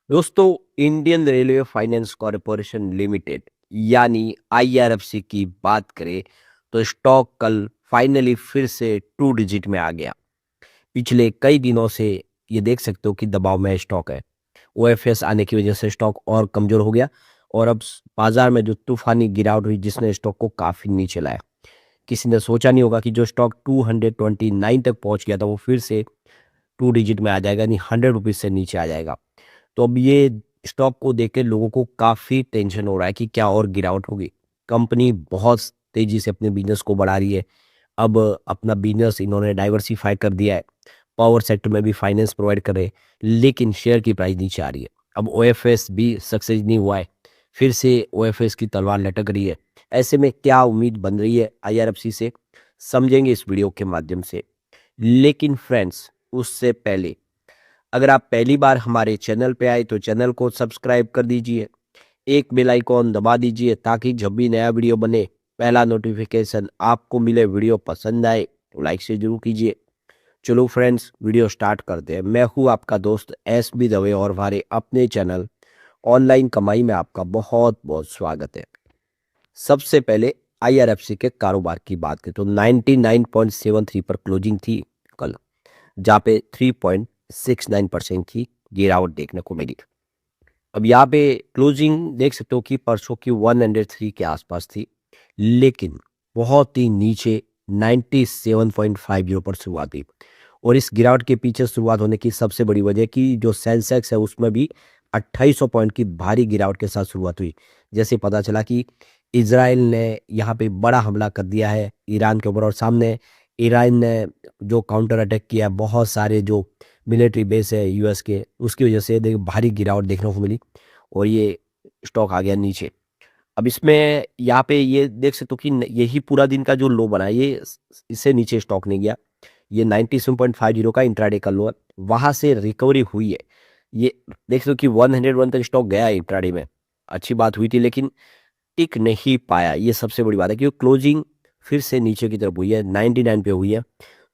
दोस्तों, Indian railway finance corporation limited यानी IRFC की बात करें तो स्टॉक कल फाइनली फिर से टू डिजिट में आ गया। पिछले कई दिनों से ये देख सकते हो कि दबाव में स्टॉक है। ओएफएस आने की वजह से स्टॉक और कमजोर हो गया और अब बाजार में जो तूफानी गिरावट हुई जिसने स्टॉक को काफी नीचे लाया। किसी ने सोचा नहीं होगा कि जो स्टॉक 229 तक पहुंच गया था वो फिर से टू डिजिट में आ जाएगा, यानी 100 रुपीज से नीचे आ जाएगा। तो अब ये स्टॉक को देख के लोगों को काफ़ी टेंशन हो रहा है कि क्या और गिरावट होगी। कंपनी बहुत तेज़ी से अपने बिज़नेस को बढ़ा रही है। अब अपना बिज़नेस इन्होंने डाइवर्सिफ़ाई कर दिया है। पावर सेक्टर में भी फाइनेंस प्रोवाइड कर रहे हैं, लेकिन शेयर की प्राइस नीचे आ रही है। अब ओएफएस भी सक्सेस नहीं हुआ है। फिर से ओएफएस की तलवार लटक रही है। ऐसे में क्या उम्मीद बन रही है आईआरएफसी से, समझेंगे इस वीडियो के माध्यम से। लेकिन फ्रेंड्स, उससे पहले अगर आप पहली बार हमारे चैनल पे आए तो चैनल को सब्सक्राइब कर दीजिए, एक बेल आइकॉन दबा दीजिए ताकि जब भी नया वीडियो बने पहला नोटिफिकेशन आपको मिले। वीडियो पसंद आए तो लाइक से जरूर कीजिए। चलो फ्रेंड्स, वीडियो स्टार्ट करते हैं। मैं हूँ आपका दोस्त एस बी दवे और हमारे अपने चैनल ऑनलाइन कमाई में आपका बहुत बहुत स्वागत है। सबसे पहले आईआरएफसी के कारोबार की बात करें तो 99.73 पर क्लोजिंग थी कल, जहाँ पे 3.69% की गिरावट देखने को मिली। अब यहाँ पे क्लोजिंग देख सकते हो कि परसों की 103 के आसपास थी, लेकिन बहुत ही नीचे 97.50 पर शुरुआत हुई। और इस गिरावट के पीछे शुरुआत होने की सबसे बड़ी वजह कि जो सेंसेक्स है उसमें भी 2800 पॉइंट की भारी गिरावट के साथ शुरुआत हुई। जैसे पता चला कि इजराइल ने यहाँ पे बड़ा हमला कर दिया है ईरान के ऊपर, और सामने ईरान ने जो काउंटर अटैक किया, बहुत सारे जो मिलिट्री बेस है यूएस के, उसकी वजह से देखिए भारी गिरावट देखने को मिली और ये स्टॉक आ गया नीचे। अब इसमें यहाँ पे ये देख सकते हो कि यही पूरा दिन का जो लो बना है, ये इससे नीचे स्टॉक नहीं गया। ये 97.50 का इंट्राडे का लो है, वहां से रिकवरी हुई है। ये देख सकते हो कि 101 तक स्टॉक गया है इंट्राडे में, अच्छी बात हुई थी, लेकिन टिक नहीं पाया। ये सबसे बड़ी बात है क्योंकि क्लोजिंग फिर से नीचे की तरफ हुई है, 99 पे हुई है।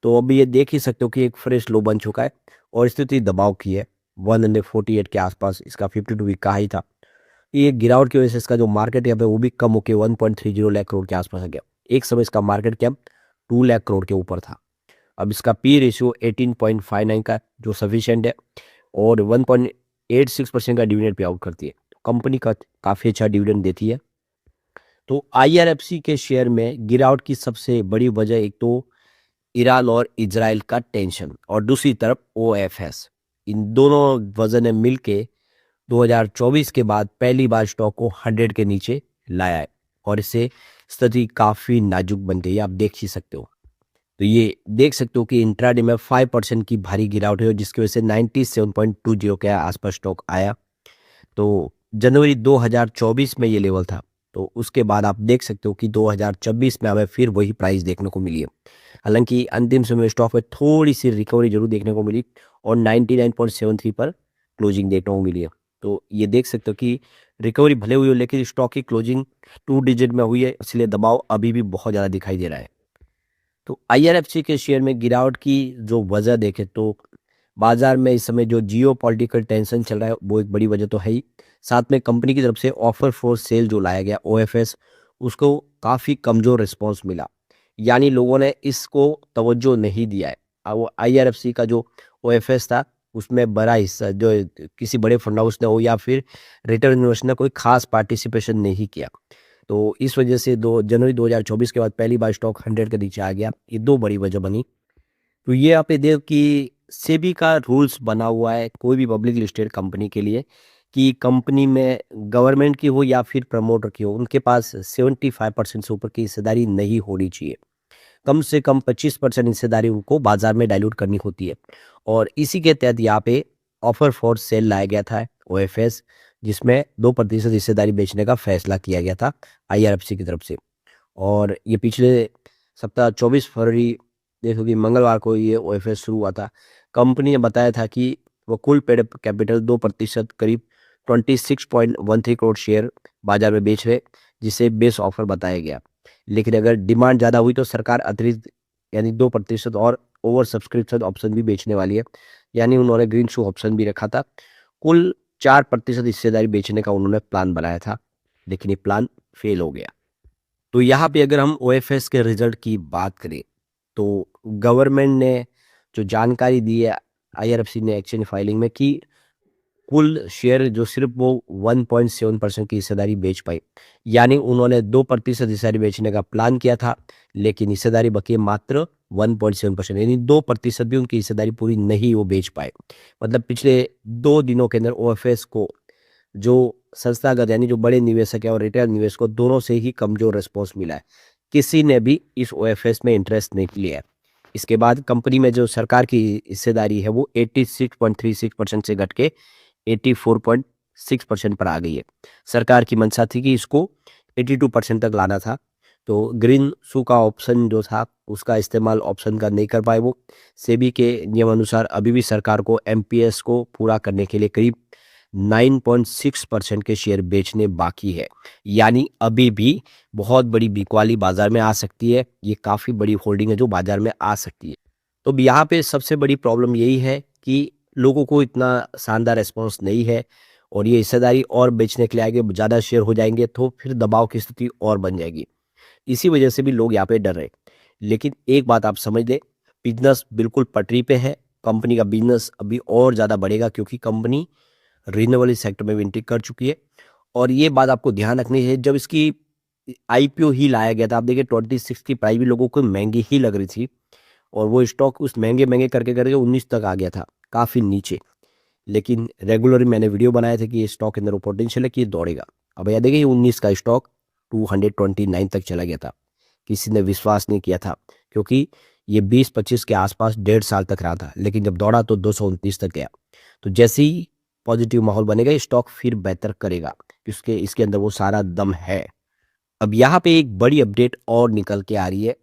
तो अभी ये देख ही सकते हो कि एक फ्रेश लो बन चुका है और स्थिति दबाव की है। 148 के आसपास इसका 52 वीक का हाई था। ये गिरावट की वजह से इसका जो मार्केट कैप है वो भी कम होकर 1.30 लाख करोड़ के आसपास आ गया। एक समय इसका मार्केट कैप 2 लाख करोड़ के ऊपर था। अब इसका पी रेशियो 18.59 का जो सफिशिएंट है और 1.86% का डिविडेंड पे आउट करती है। कंपनी का काफ़ी अच्छा डिविडेंड देती है। तो आईआरएफसी के शेयर में गिरावट की सबसे बड़ी वजह एक तो ईरान और इजराइल का टेंशन और दूसरी तरफ ओएफएस, इन दोनों वजह ने मिलके 2024 के बाद पहली बार स्टॉक को 100 के नीचे लाया है और इससे स्थिति काफी नाजुक बन गई है, आप देख ही सकते हो। तो ये देख सकते हो कि इंट्राडे में 5% की भारी गिरावट है जिसकी वजह से 97.20 के आसपास स्टॉक आया। तो जनवरी 2024 में ये लेवल था। तो उसके बाद आप देख सकते हो कि 2026 में हमें फिर वही प्राइस देखने को मिली है। हालांकि अंतिम समय स्टॉक में थोड़ी सी रिकवरी जरूर देखने को मिली और 99.73 पर क्लोजिंग देखने को मिली है। तो ये देख सकते हो कि रिकवरी भले हुई हो लेकिन स्टॉक की क्लोजिंग टू डिजिट में हुई है, इसलिए दबाव अभी भी बहुत ज़्यादा दिखाई दे रहा है। तो आईआरएफसी के शेयर में गिरावट की जो वजह देखें तो बाजार में इस समय जो जियो पॉलिटिकल टेंशन चल रहा है वो एक बड़ी वजह तो है ही। साथ में कंपनी की तरफ से ऑफर फॉर सेल जो लाया गया ओएफएस, उसको काफ़ी कमज़ोर रिस्पॉन्स मिला, यानी लोगों ने इसको तवज्जो नहीं दिया है। वो आईआरएफसी का जो ओएफएस था उसमें बड़ा हिस्सा जो किसी बड़े फंड हाउस ने हो या फिर रिटेल इन्वेस्टर ने कोई खास पार्टिसिपेशन नहीं किया। तो इस वजह से दो जनवरी 2024 के बाद पहली बार स्टॉक 100 के नीचे आ गया। ये दो बड़ी वजह बनी। तो ये आप ये देख कि सेबी का रूल्स बना हुआ है कोई भी पब्लिक लिस्टेड कंपनी के लिए कि कंपनी में गवर्नमेंट की हो या फिर प्रमोटर की हो, उनके पास 75% से ऊपर की हिस्सेदारी नहीं होनी चाहिए। कम से कम 25% हिस्सेदारी उनको बाजार में डाइल्यूट करनी होती है। और इसी के तहत यहाँ पे ऑफर फॉर सेल लाया गया था ओएफएस, जिसमें 2% हिस्सेदारी बेचने का फैसला किया गया था आईआरएफसी की तरफ से। और ये पिछले सप्ताह 24 फरवरी देखो कि मंगलवार को ये ओएफएस शुरू हुआ था। कंपनी ने बताया था कि वो कुल पेड कैपिटल 2% करीब 26.13 करोड़ शेयर बाजार में बेच रहे, जिसे बेस ऑफर बताया गया। लेकिन अगर डिमांड ज़्यादा हुई तो सरकार अतिरिक्त यानी 2% और ओवर सब्सक्रिप्शन ऑप्शन भी बेचने वाली है, यानी उन्होंने ग्रीन शू ऑप्शन भी रखा था। कुल 4% हिस्सेदारी बेचने का उन्होंने प्लान बनाया था, लेकिन ये प्लान फेल हो गया। तो यहाँ पे अगर हम ओएफएस के रिजल्ट की बात करें, तो गवर्नमेंट ने जो जानकारी दी है आईआरएफसी ने एक्सचेंज फाइलिंग में कि कुल शेयर जो सिर्फ वो 1.7% की हिस्सेदारी बेच पाई, यानी उन्होंने 2% हिस्सेदारी बेचने का प्लान किया था, लेकिन हिस्सेदारी बची मात्र 1.7%, यानी 2% भी उनकी हिस्सेदारी पूरी नहीं वो बेच पाए। मतलब पिछले 2 दिनों के अंदर ओएफएस को जो संस्थागत यानी जो बड़े निवेशक है और रिटेल निवेशकों दोनों से ही कमजोर रिस्पॉन्स मिला है। किसी ने भी इस ओएफएस में इंटरेस्ट नहीं लिया है। इसके बाद कंपनी में जो सरकार की हिस्सेदारी है वो 86.36% से घट के 84.6% पर आ गई है। सरकार की मंशा थी कि इसको 82% तक लाना था। तो ग्रीन शू का ऑप्शन जो था उसका इस्तेमाल ऑप्शन का नहीं कर पाए वो। सेबी के नियम अनुसार अभी भी सरकार को एमपीएस को पूरा करने के लिए करीब 9.6% के शेयर बेचने बाकी है, यानी अभी भी बहुत बड़ी बिकवाली बाजार में आ सकती है। ये काफ़ी बड़ी होल्डिंग है जो बाजार में आ सकती है। तो अब यहाँ पे सबसे बड़ी प्रॉब्लम यही है कि लोगों को इतना शानदार रिस्पॉन्स नहीं है और ये हिस्सेदारी और बेचने के लिए आगे ज़्यादा शेयर हो जाएंगे तो फिर दबाव की स्थिति और बन जाएगी। इसी वजह से भी लोग यहाँ पे डर रहे। लेकिन एक बात आप समझ लें, बिजनेस बिल्कुल पटरी पे है। कंपनी का बिजनेस अभी और ज़्यादा बढ़ेगा क्योंकि कंपनी रिन्यूएबल सेक्टर में भी एंट्री कर चुकी है। और ये बात आपको ध्यान रखनी है, जब इसकी आईपीओ ही लाया गया था, आप देखिए 26 की प्राइस भी लोगों को महंगी ही लग रही थी और वो स्टॉक उस महंगे महंगे करके करके 19 तक आ गया था, काफ़ी नीचे। लेकिन रेगुलरली मैंने वीडियो बनाए थे कि ये स्टॉक के अंदर वो पोटेंशियल है कि ये दौड़ेगा। अब यह देखिए 19 का स्टॉक 229 तक चला गया था। किसी ने विश्वास नहीं किया था क्योंकि ये 20-25 के आसपास 1.5 साल तक रहा था, लेकिन जब दौड़ा तो 229 तक गया। तो जैसे ही पॉजिटिव माहौल बनेगा ये स्टॉक फिर बेहतर करेगा क्योंकि इसके अंदर वो सारा दम है। अब यहाँ पे एक बड़ी अपडेट और निकल के आ रही है,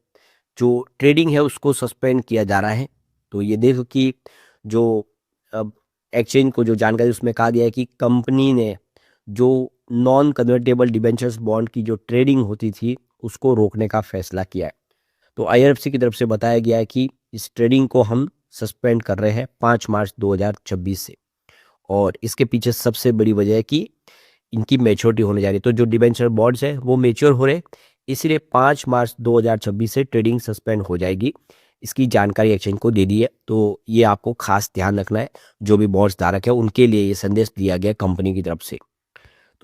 जो ट्रेडिंग है उसको सस्पेंड किया जा रहा है। तो ये देखो कि जो अब एक्सचेंज को जो जानकारी उसमें कहा गया है कि कंपनी ने जो नॉन कन्वर्टेबल डिबेंचर्स बॉन्ड की जो ट्रेडिंग होती थी उसको रोकने का फैसला किया है। तो आईआरएफसी की तरफ से बताया गया है कि इस ट्रेडिंग को हम सस्पेंड कर रहे हैं 5 मार्च 2026 से। और इसके पीछे सबसे बड़ी वजह है कि इनकी मैच्योरिटी होने जा रही है। तो जो डिबेंचर बॉन्ड्स है वो मैच्योर हो रहे, इसलिए 5 मार्च 2026 से ट्रेडिंग सस्पेंड हो जाएगी। इसकी जानकारी एक्सचेंज को दे दी है। तो ये आपको खास ध्यान रखना है, जो भी बॉन्ड्स धारक है उनके लिए ये संदेश दिया गया कंपनी की तरफ से।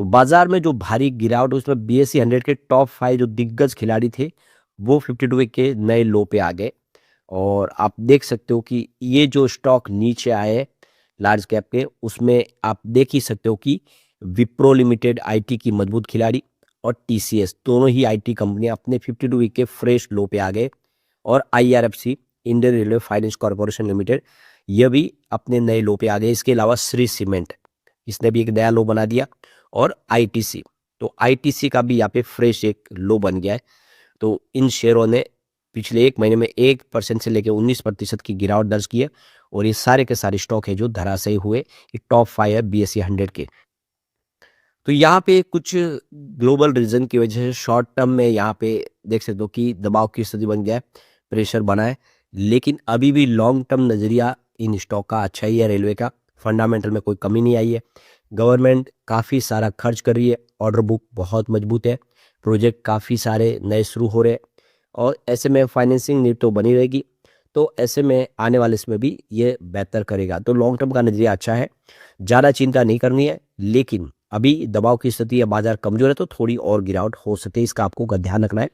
तो बाजार में जो भारी गिरावट उसमें बीएसई 100 के टॉप 5 जो दिग्गज खिलाड़ी थे वो 52 के नए लो पे आ गए। और आप देख सकते हो कि ये जो स्टॉक नीचे आए लार्ज कैप के, उसमें आप देख ही सकते हो कि विप्रो लिमिटेड आईटी की मजबूत खिलाड़ी और टीसीएस दोनों ही आईटी कंपनियां अपने 52 वीक के फ्रेश लो पे आ गए। और IRFC Indian railway finance corporation limited ये भी अपने नए लो पे आ गए। इसके अलावा श्री सीमेंट इसने भी एक नया लो बना दिया और आईटीसी, तो आईटीसी का भी यहाँ पे फ्रेश एक लो बन गया है। तो इन शेयरों ने पिछले 1 महीने में 1% से लेकर 19% की गिरावट दर्ज की है और ये सारे के सारे स्टॉक है जो धराशायी हुए। ये टॉप 5 है बीएसई 100 के। तो यहाँ पे कुछ ग्लोबल रीजन की वजह से शॉर्ट टर्म में यहाँ पे देख सकते हो कि दबाव की स्थिति बन गया है, प्रेशर बना है। लेकिन अभी भी लॉन्ग टर्म नज़रिया इन स्टॉक का अच्छा ही है। रेलवे का फंडामेंटल में कोई कमी नहीं आई है। गवर्नमेंट काफ़ी सारा खर्च कर रही है, ऑर्डर बुक बहुत मजबूत है, प्रोजेक्ट काफ़ी सारे नए शुरू हो रहे हैं और ऐसे में फाइनेंसिंग नीड तो बनी रहेगी। तो ऐसे में आने वाले इसमें भी ये बेहतर करेगा। तो लॉन्ग टर्म का नज़रिया अच्छा है, ज़्यादा चिंता नहीं करनी है। लेकिन अभी दबाव की स्थिति या बाजार कमजोर है तो थोड़ी और गिरावट हो सकती है, इसका आपको ध्यान रखना है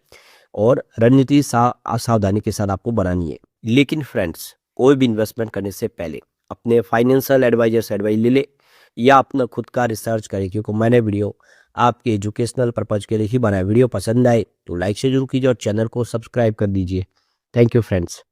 और रणनीति सावधानी के साथ आपको बनानी है। लेकिन फ्रेंड्स, कोई भी इन्वेस्टमेंट करने से पहले अपने फाइनेंशियल एडवाइजर से एडवाइस ले ले या अपना खुद का रिसर्च करें, क्योंकि मैंने वीडियो आपके एजुकेशनल पर्पज के लिए ही बनाया। वीडियो पसंद आए तो लाइक से जरूर कीजिए और चैनल को सब्सक्राइब कर दीजिए। Thank you friends.